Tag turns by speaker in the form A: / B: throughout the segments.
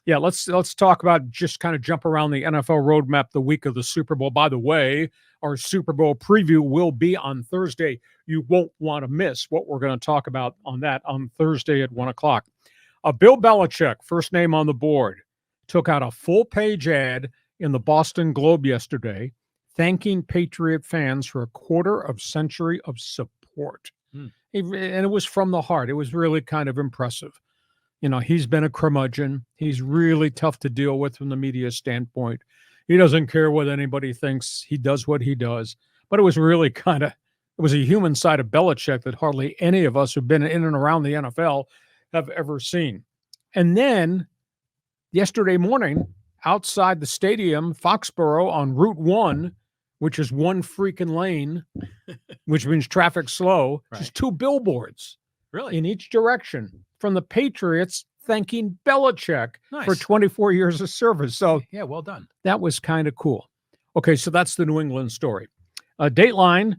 A: Yeah, let's talk about just kind of jump around the NFL roadmap the week of the Super Bowl. By the way, our Super Bowl preview will be on Thursday. You won't want to miss what we're going to talk about on that on Thursday at 1 o'clock. Bill Belichick, first name on the board, took out a full-page ad in the Boston Globe yesterday, thanking Patriot fans for a quarter of century of support. And it was from the heart. It was really kind of impressive. He's been a curmudgeon. He's really tough to deal with from the media standpoint. He doesn't care what anybody thinks. He does what he does. But it was really it was a human side of Belichick that hardly any of us who've been in and around the NFL have ever seen. And then yesterday morning, outside the stadium, Foxborough on Route 1, which is one freaking lane, which means traffic slow, just 2 billboards in each direction from the Patriots thanking Belichick for 24 years of service. So
B: yeah, well done.
A: That was kind of cool. Okay, so that's the New England story. Dateline,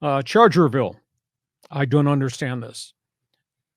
A: Chargerville. I don't understand this.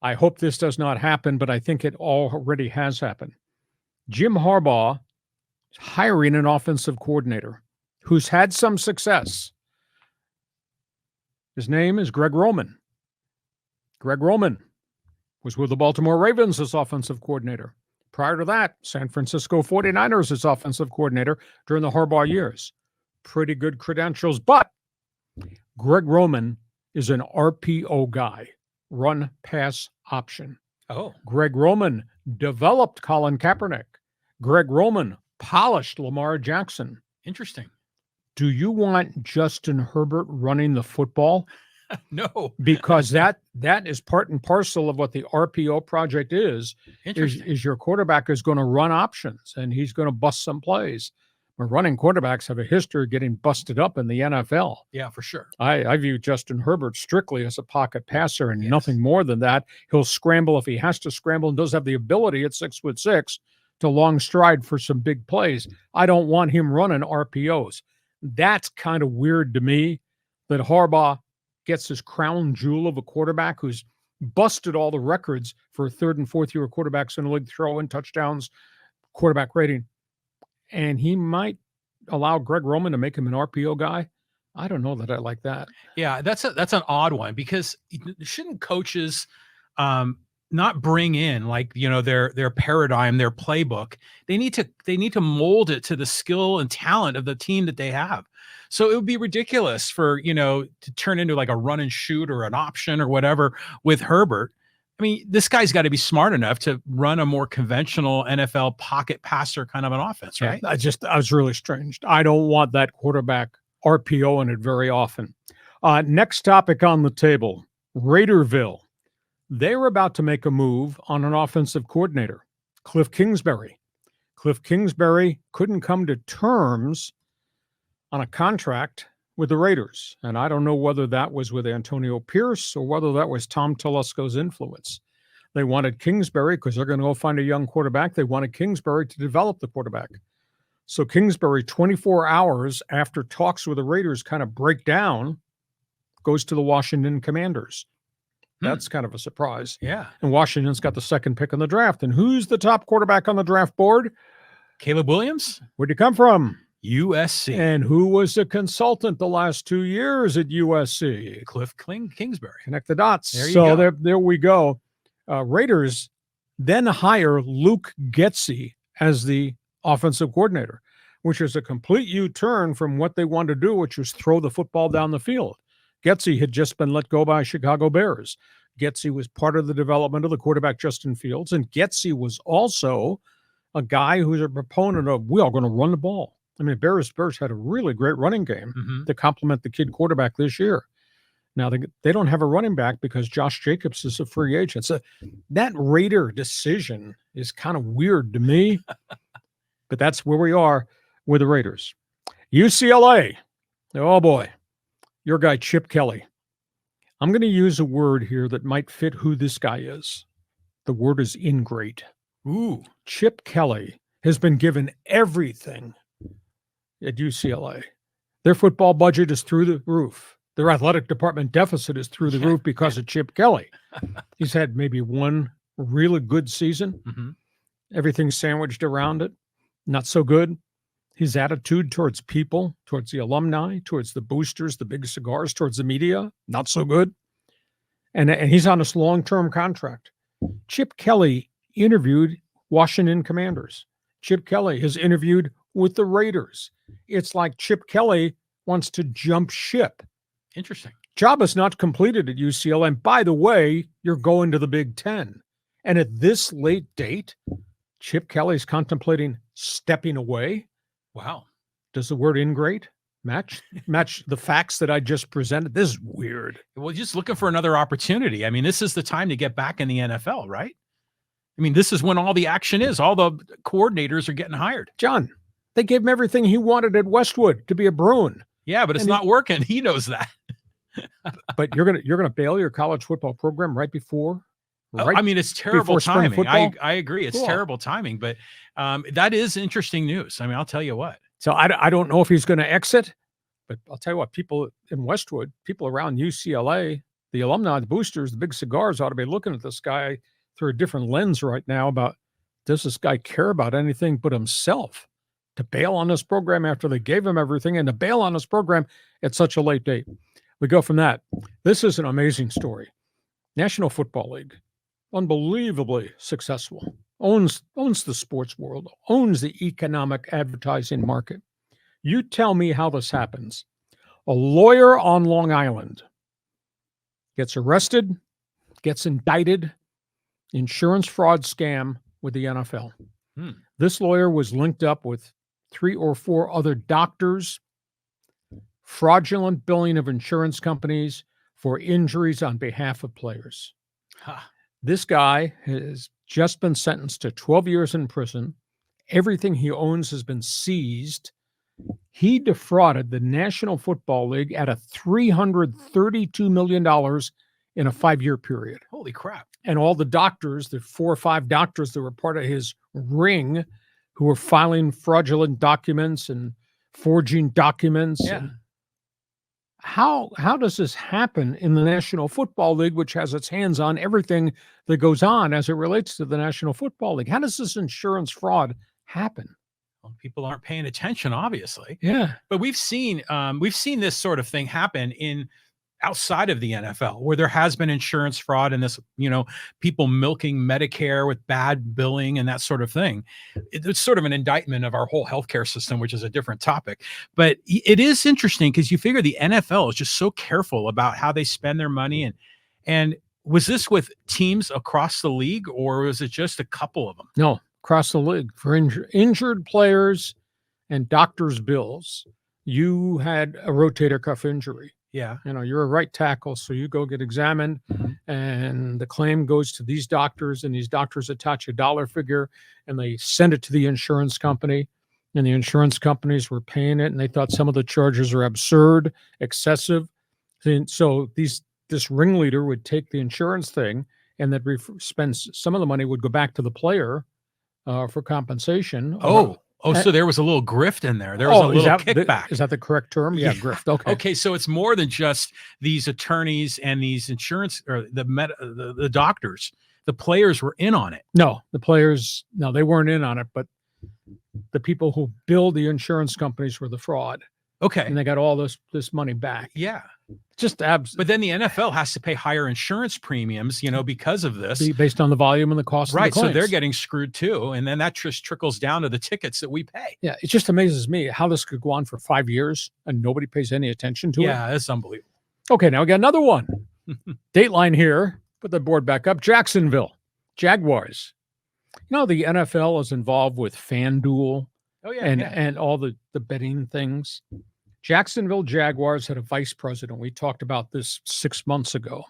A: I hope this does not happen, but I think it already has happened. Jim Harbaugh is hiring an offensive coordinator who's had some success. His name is Greg Roman. Greg Roman was with the Baltimore Ravens as offensive coordinator. Prior to that, San Francisco 49ers as offensive coordinator during the Harbaugh years. Pretty good credentials, but Greg Roman is an RPO guy, run pass option.
B: Oh.
A: Greg Roman developed Colin Kaepernick. Greg Roman polished Lamar Jackson.
B: Interesting.
A: Do you want Justin Herbert running the football?
B: No.
A: Because that is part and parcel of what the RPO project is your quarterback is going to run options and he's going to bust some plays. But running quarterbacks have a history of getting busted up in the NFL.
B: Yeah, for sure.
A: I view Justin Herbert strictly as a pocket passer and nothing more than that. He'll scramble if he has to scramble and does have the ability at 6'6" to long stride for some big plays. I don't want him running RPOs. That's kind of weird to me that Harbaugh gets this crown jewel of a quarterback who's busted all the records for third and fourth year quarterbacks in the league, throw-in touchdowns, quarterback rating. And he might allow Greg Roman to make him an RPO guy. I don't know that I like that.
B: Yeah, that's an odd one because shouldn't coaches not bring in their paradigm, their playbook? They need to mold it to the skill and talent of the team that they have. So it would be ridiculous for, to turn into like a run and shoot or an option or whatever with Herbert. I mean, this guy's got to be smart enough to run a more conventional NFL pocket passer kind of an offense, right?
A: I was really strange. I don't want that quarterback RPO in it very often. Next topic on the table, Raiderville. They're about to make a move on an offensive coordinator, Cliff Kingsbury. Cliff Kingsbury couldn't come to terms on a contract with the Raiders. And I don't know whether that was with Antonio Pierce or whether that was Tom Telesco's influence. They wanted Kingsbury because they're going to go find a young quarterback. They wanted Kingsbury to develop the quarterback. So Kingsbury, 24 hours after talks with the Raiders kind of break down, goes to the Washington Commanders. That's kind of a surprise.
B: Yeah.
A: And Washington's got the second pick in the draft. And who's the top quarterback on the draft board?
B: Caleb Williams.
A: Where'd he come from?
B: USC.
A: And who was the consultant the last 2 years at USC?
B: Cliff Kingsbury.
A: Connect the dots.
B: There you go.
A: There we go. Raiders then hire Luke Getsy as the offensive coordinator, which is a complete U-turn from what they wanted to do, which was throw the football down the field. Getsy had just been let go by Chicago Bears. Getsy was part of the development of the quarterback Justin Fields, and Getsy was also a guy who's a proponent of, we are going to run the ball. I mean, Bears had a really great running game to complement the kid quarterback this year. Now, they don't have a running back because Josh Jacobs is a free agent. So that Raider decision is kind of weird to me, but that's where we are with the Raiders. UCLA. Oh, boy. Your guy, Chip Kelly. I'm going to use a word here that might fit who this guy is. The word is ingrate.
B: Ooh.
A: Chip Kelly has been given everything at UCLA. Their football budget is through the roof. Their athletic department deficit is through the roof because of Chip Kelly. He's had maybe one really good season. everything sandwiched around it, not so good. His attitude towards people, towards the alumni, towards the boosters, the big cigars, towards the media, not so good. And he's on this long-term contract. Chip Kelly interviewed Washington Commanders. Chip Kelly has interviewed with the Raiders. It's like Chip Kelly wants to jump ship.
B: Interesting.
A: Job is not completed at UCLA. And by the way, you're going to the Big Ten. And at this late date, Chip Kelly's contemplating stepping away.
B: Wow.
A: Does the word ingrate match the facts that I just presented? This is weird.
B: Well, just looking for another opportunity. I mean, this is the time to get back in the NFL, right? I mean, this is when all the action is. All the coordinators are getting hired.
A: John, they gave him everything he wanted at Westwood to be a Bruin.
B: Yeah, but it's not working. He knows that.
A: But you're gonna bail your college football program right before. Right
B: I mean, it's terrible timing. I agree. It's
A: cool.
B: Terrible timing, but that is interesting news. I mean, I'll tell you what.
A: So I don't know if he's going to exit, but I'll tell you what, people in Westwood, people around UCLA, the alumni, the boosters, the big cigars ought to be looking at this guy through a different lens right now about, does this guy care about anything but himself? To bail on this program after they gave him everything and to bail on this program at such a late date. We go from that. This is an amazing story. National Football League, unbelievably successful, owns the sports world, owns the economic advertising market. You tell me how this happens. A lawyer on Long Island gets arrested, gets indicted, insurance fraud scam with the NFL. This lawyer was linked up with 3 or 4 other doctors, fraudulent billing of insurance companies for injuries on behalf of players. This guy has just been sentenced to 12 years in prison. Everything he owns has been seized. He defrauded the National Football League at a $332 million in a 5-year period.
B: Holy crap.
A: And all the doctors, the 4 or 5 doctors that were part of his ring, who were filing fraudulent documents and forging documents.
B: Yeah.
A: And how does this happen in the National Football League, which has its hands on everything that goes on as it relates to the National Football League? How does this insurance fraud happen?
B: Well, people aren't paying attention, obviously.
A: Yeah.
B: But we've seen this sort of thing happen outside of the NFL, where there has been insurance fraud and this, people milking Medicare with bad billing and that sort of thing. It's sort of an indictment of our whole healthcare system, which is a different topic. But it is interesting because you figure the NFL is just so careful about how they spend their money. And was this with teams across the league, or was it just a couple of them?
A: No, across the league for injured players and doctors' bills. You had a rotator cuff injury.
B: Yeah.
A: You're a right tackle, so you go get examined, and the claim goes to these doctors, and these doctors attach a dollar figure, and they send it to the insurance company, and the insurance companies were paying it, and they thought some of the charges are absurd, excessive. And so this ringleader would take the insurance thing, and that spend some of the money would go back to the player for compensation.
B: So there was a little grift in there. There was a little kickback.
A: Is that the correct term? Yeah, grift. Okay.
B: Okay, so it's more than just these attorneys and these insurance or the doctors. The players were in on it.
A: No, the players, they weren't in on it, but the people who billed the insurance companies were the fraud.
B: Okay.
A: And they got all this money back.
B: Yeah.
A: Just
B: But then the NFL has to pay higher insurance premiums, because of this.
A: Based on the volume and the cost of the claims.
B: So they're getting screwed too. And then that just trickles down to the tickets that we pay.
A: Yeah, it just amazes me how this could go on for 5 years and nobody pays any attention to it.
B: Yeah, it's unbelievable.
A: Okay, now we got another one. Dateline here. Put the board back up. Jacksonville Jaguars. The NFL is involved with FanDuel.
B: Oh, yeah.
A: And all the betting things. Jacksonville Jaguars had a vice president. We talked about this 6 months ago,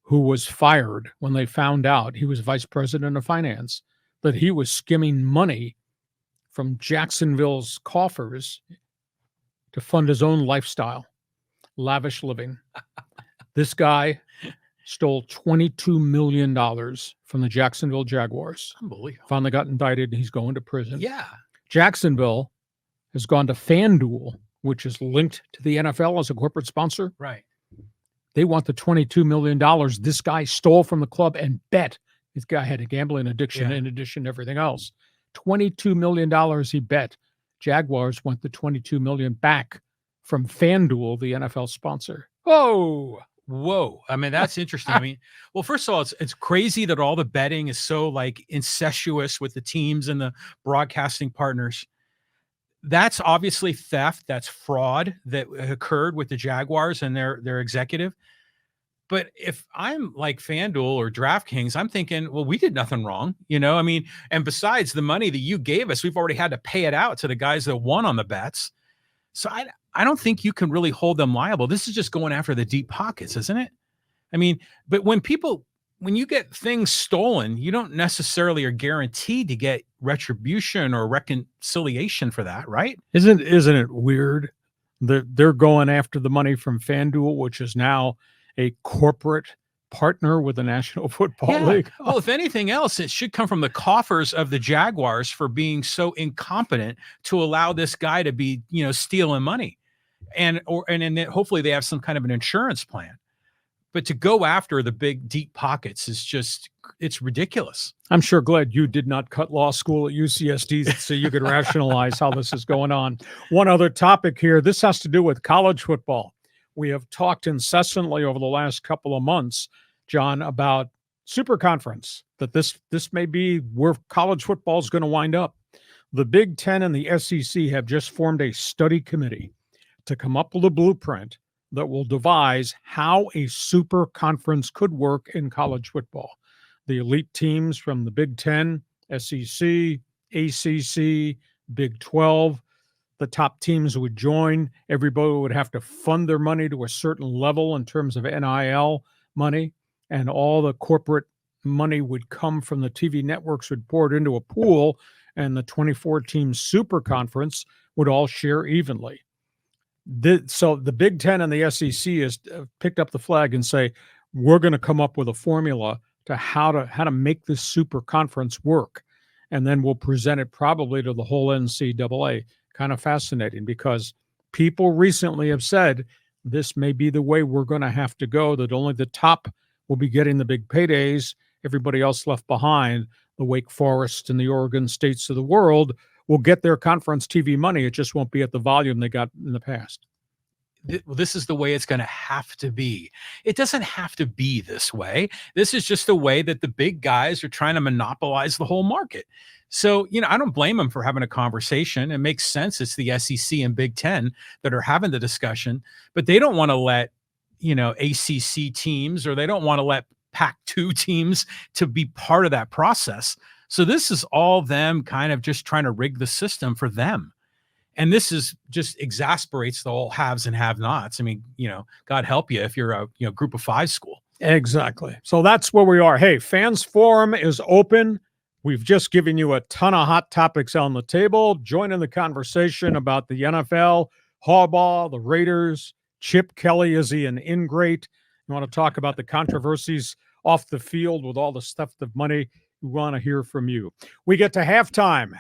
A: who was fired when they found out, he was vice president of finance, that he was skimming money from Jacksonville's coffers to fund his own lifestyle, lavish living. This guy stole $22 million from the Jacksonville Jaguars.
B: Unbelievable.
A: Finally got indicted. He's going to prison.
B: Yeah.
A: Jacksonville has gone to FanDuel, which is linked to the NFL as a corporate sponsor.
B: Right.
A: They want the $22 million this guy stole from the club and bet This guy had a gambling addiction
B: Yeah.
A: in addition to everything else. $22 million he bet. Jaguars want the $22 million back from FanDuel, the NFL sponsor. Oh,
B: Whoa. I mean, that's interesting. I mean, well, first of all, it's crazy that all the betting is so like incestuous with the teams and the broadcasting partners. That's obviously theft. That's fraud that occurred with the Jaguars and their executive. But if I'm like FanDuel or DraftKings, I'm thinking, well, we did nothing wrong. I mean, and besides the money that you gave us, we've already had to pay it out to the guys that won on the bets. So I don't think you can really hold them liable. This is just going after the deep pockets, isn't it? I mean, but when you get things stolen, you don't necessarily are guaranteed to get retribution or reconciliation for that, right?
A: isn't it weird that they're going after the money from FanDuel, which is now a corporate partner with the National Football League?
B: Well, if anything else, it should come from the coffers of the Jaguars for being so incompetent to allow this guy to be, stealing money. And then hopefully they have some kind of an insurance plan. But to go after the big deep pockets is just, it's ridiculous.
A: I'm sure glad you did not cut law school at UCSD so you could rationalize how this is going on. One other topic here. This has to do with college football. We have talked incessantly over the last couple of months, John, about super conference, that this may be where college football is going to wind up. The Big Ten and the SEC have just formed a study committee to come up with a blueprint that will devise how a super conference could work in college football. The elite teams from the Big Ten, SEC, ACC, Big 12, the top teams would join. Everybody would have to fund their money to a certain level in terms of NIL money, and all the corporate money would come from the TV networks, would pour it into a pool, and the 24-team super conference would all share evenly. So the Big Ten and the SEC has picked up the flag and say, we're going to come up with a formula to how to make this super conference work. And then we'll present it probably to the whole NCAA. Kind of fascinating, because people recently have said this may be the way we're going to have to go, that only the top will be getting the big paydays. Everybody else left behind, the Wake Forest and the Oregon States of the world, will get their conference TV money. It just won't be at the volume they got in the past.
B: This is the way it's going to have to be. It doesn't have to be this way. This is just the way that the big guys are trying to monopolize the whole market. So, I don't blame them for having a conversation. It makes sense. It's the SEC and Big Ten that are having the discussion, but they don't want to let, ACC teams, or they don't want to let Pac-2 teams to be part of that process. So this is all them kind of just trying to rig the system for them. And this is just exasperates the whole haves and have-nots. I mean, God help you if you're a group of 5 school.
A: Exactly. So that's where we are. Hey, Fans Forum is open. We've just given you a ton of hot topics on the table. Join in the conversation about the NFL, Harbaugh, the Raiders, Chip Kelly. Is he an ingrate? You want to talk about the controversies off the field with all the stuff of money? We want to hear from you. We get to halftime.